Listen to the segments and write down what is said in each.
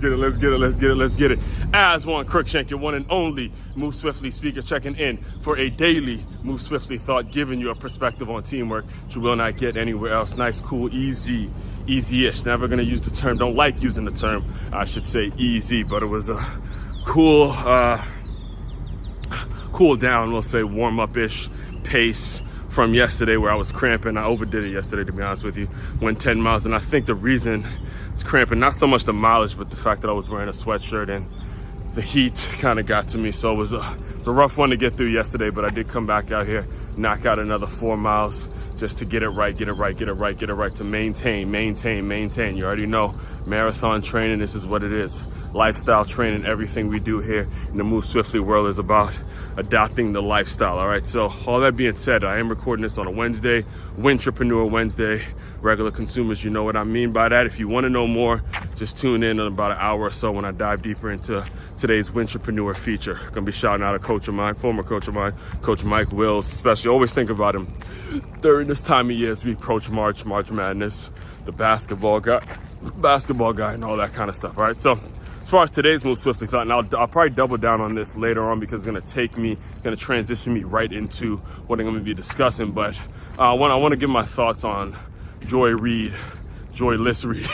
let's get it. As one Crookshank, your one and only Move Swiftly speaker, checking in for a daily Move Swiftly thought, giving you a perspective on teamwork you will not get anywhere else. Nice, cool, easy-ish. Never gonna use the term, don't like using the term, I should say easy, but it was a cool down, we'll say warm-up-ish pace from yesterday where I was cramping. I overdid it yesterday, to be honest with you. Went 10 miles, and I think the reason it's cramping, not so much the mileage, but the fact that I was wearing a sweatshirt and the heat kind of got to me. So it was a rough one to get through yesterday, but I did come back out here, knock out another 4 miles just to get it right, to maintain. You already know, marathon training, this is what it is. Lifestyle training, everything we do here in the Move Swiftly world is about adopting the lifestyle, all right? So all that being said, I am recording this on a Wednesday, Wintrepreneur Wednesday. Regular consumers, you know what I mean by that. If you want to know more, just tune in about an hour or so when I dive deeper into today's Wintrepreneur feature. Gonna be shouting out a coach of mine, former coach of mine, Coach Mike Wills, especially. Always think about him during this time of year as we approach March Madness, the basketball guy and all that kind of stuff, all right? So as far as today's Move Swiftly thought, and I'll probably double down on this later on because it's going to transition me right into what I'm going to be discussing. But I want to give my thoughts on Joy Reid, Joyless Reid,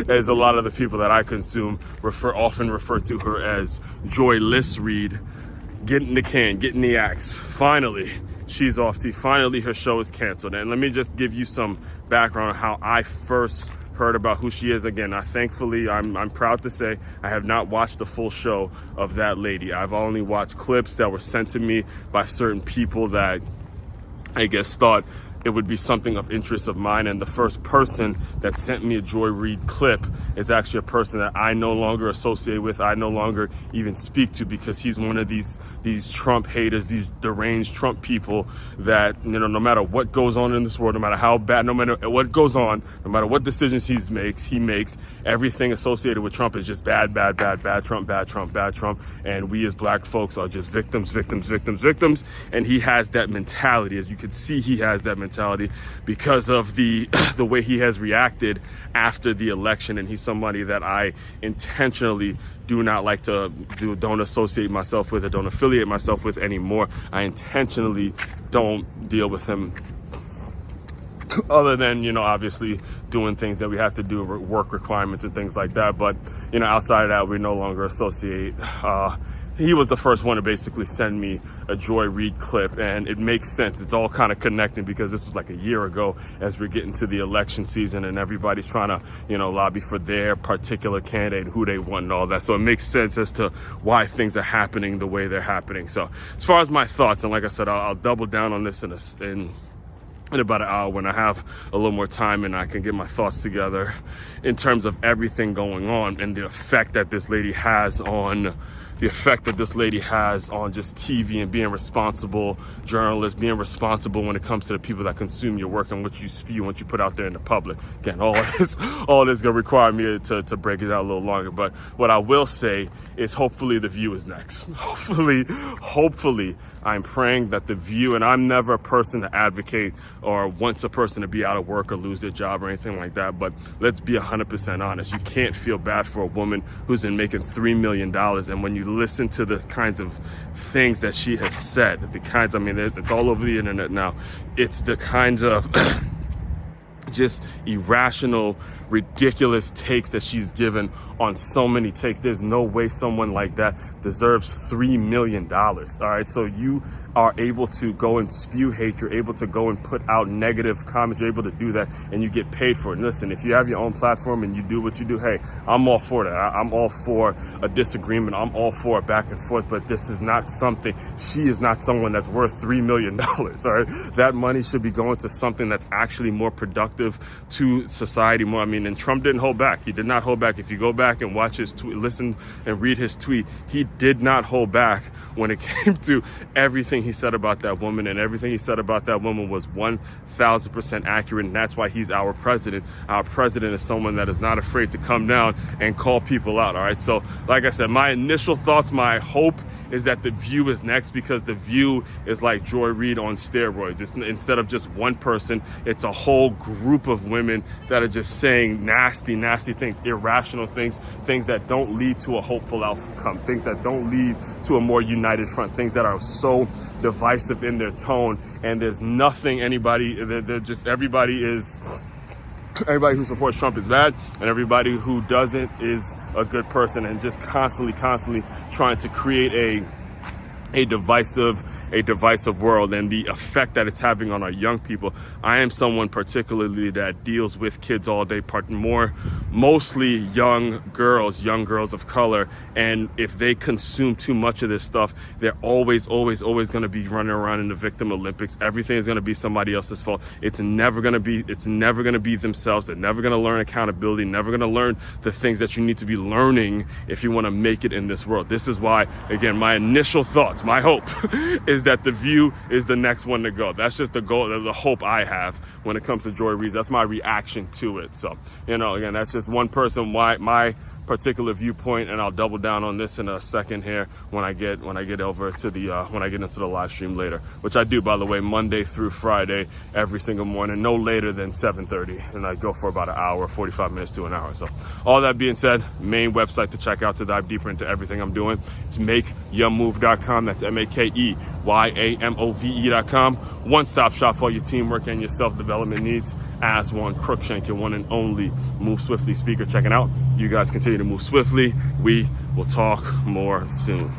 as a lot of the people that I consume often refer to her as Joyless Reid, getting the can, getting the axe. Finally, she's off TV. Finally, her show is canceled. And let me just give you some background on how I first heard about who she is. Again, I'm proud to say I have not watched the full show of that lady. I've only watched clips that were sent to me by certain people that I guess thought it would be something of interest of mine. And the first person that sent me a Joy Reid clip is actually a person that I no longer associate with, I no longer even speak to, because he's one of these Trump haters, these deranged Trump people that, you know, no matter what goes on in this world, no matter how bad, no matter what goes on, no matter what decisions he makes, everything associated with Trump is just bad Trump. And we as black folks are just victims. And he has that mentality. As you can see, he has that mentality because of the way he has reacted after the election. And he's somebody that I intentionally don't associate myself with or don't affiliate myself with anymore. I intentionally don't deal with him, other than, you know, obviously doing things that we have to do, work requirements and things like that. But, you know, outside of that, we no longer associate. He was the first one to basically send me a Joy Reid clip, and it makes sense. It's all kind of connecting because this was like a year ago as we're getting to the election season and everybody's trying to, you know, lobby for their particular candidate, who they want and all that. So it makes sense as to why things are happening the way they're happening. So as far as my thoughts, and like I said, I'll double down on this in about an hour when I have a little more time and I can get my thoughts together in terms of everything going on and the effect that this lady has on just TV and being responsible journalists, being responsible when it comes to the people that consume your work and what you spew, what you put out there in the public. Again, all this gonna require me to break it out a little longer. But what I will say is hopefully The View is next. Hopefully, I'm praying that The View, and I'm never a person to advocate or wants a person to be out of work or lose their job or anything like that, but let's be 100% honest. You can't feel bad for a woman who's been making $3 million, and when you listen to the kinds of things that she has said, it's all over the internet now, it's the kinds of just irrational, ridiculous takes that she's given on so many takes. There's no way someone like that deserves $3 million. All right. So you are able to go and spew hate. You're able to go and put out negative comments. You're able to do that and you get paid for it. And listen, if you have your own platform and you do what you do, hey, I'm all for that. I'm all for a disagreement. I'm all for a back and forth, but this is not something, she is not someone that's worth $3 million. All right. That money should be going to something that's actually more productive to society more. I mean, and Trump didn't hold back. He did not hold back. If you go back and watch his tweet, listen and read his tweet, he did not hold back when it came to everything he said about that woman, and everything he said about that woman was 1,000% accurate, and that's why he's our president. Our president is someone that is not afraid to come down and call people out, all right? So, like I said, my initial thoughts, my hope is that The View is next, because The View is like Joy Reid on steroids. It's, instead of just one person, it's a whole group of women that are just saying nasty, nasty things, irrational things, things that don't lead to a hopeful outcome, things that don't lead to a more united front, things that are so divisive in their tone. And there's nothing they're just, everybody who supports Trump is bad, and everybody who doesn't is a good person, and just constantly trying to create a divisive world, and the effect that it's having on our young people. I am someone particularly that deals with kids all day, mostly young girls of color, and if they consume too much of this stuff, they're always going to be running around in the victim Olympics. Everything is going to be somebody else's fault. It's never going to be themselves. They're never going to learn accountability, never going to learn the things that you need to be learning if you want to make it in this world. This is why, again, my initial thoughts, my hope is that The View is the next one to go. That's just the goal, the hope I have when it comes to Joy Reid. That's my reaction to it. So, again, that's just one person, my particular viewpoint, and I'll double down on this in a second here when I get over to when I get into the live stream later, which I do, by the way, Monday through Friday, every single morning, no later than 7:30, and I go for about an hour, 45 minutes to an hour. So all that being said, main website to check out to dive deeper into everything I'm doing, it's makeyamove.com. That's MAKEYAMOVE.com. One-stop shop for your teamwork and your self-development needs. As one, Crookshank, your one and only Move Swiftly speaker, checking out. You guys continue to move swiftly. We will talk more soon.